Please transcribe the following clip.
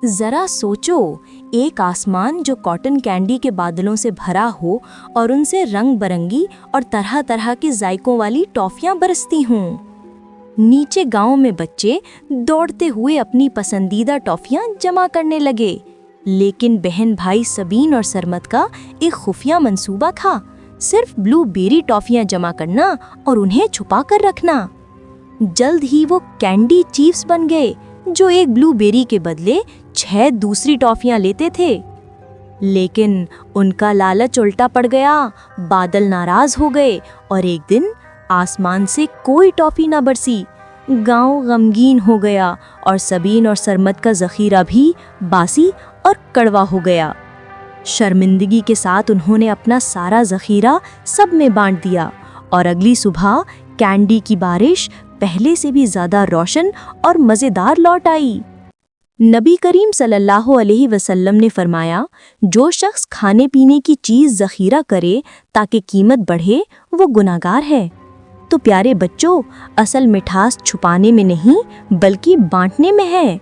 ذرا سوچو، ایک آسمان جو کاٹن کینڈی کے بادلوں سے بھرا ہو اور ان سے رنگ برنگی اور طرح طرح کے ذائقوں والی ٹافیاں برستی ہوں۔ نیچے گاؤں میں بچے دوڑتے ہوئے اپنی پسندیدہ ٹافیاں جمع کرنے لگے، لیکن بہن بھائی سبین اور سرمد کا ایک خفیہ منصوبہ تھا، صرف بلو بیری ٹافیاں جمع کرنا اور انہیں چھپا کر رکھنا۔ جلد ہی وہ کینڈی چیفز بن گئے، جو ایک بلو بیری کے بدلے 6 دوسری ٹافیاں لیتے تھے۔ لیکن ان کا لالچ الٹا پڑ گیا، بادل ناراض ہو گئے اور ایک دن آسمان سے کوئی ٹافی نہ برسی۔ گاؤں غمگین ہو گیا اور سبین اور سرمد کا ذخیرہ بھی باسی اور کڑوا ہو گیا۔ شرمندگی کے ساتھ انہوں نے اپنا سارا ذخیرہ سب میں بانٹ دیا، اور اگلی صبح کینڈی کی بارش پہلے سے بھی زیادہ روشن اور مزیدار لوٹ آئی۔ نبی کریم صلی اللہ علیہ وسلم نے فرمایا، جو شخص کھانے پینے کی چیز ذخیرہ کرے تاکہ قیمت بڑھے، وہ گناہگار ہے۔ تو پیارے بچوں، اصل مٹھاس چھپانے میں نہیں بلکہ بانٹنے میں ہے۔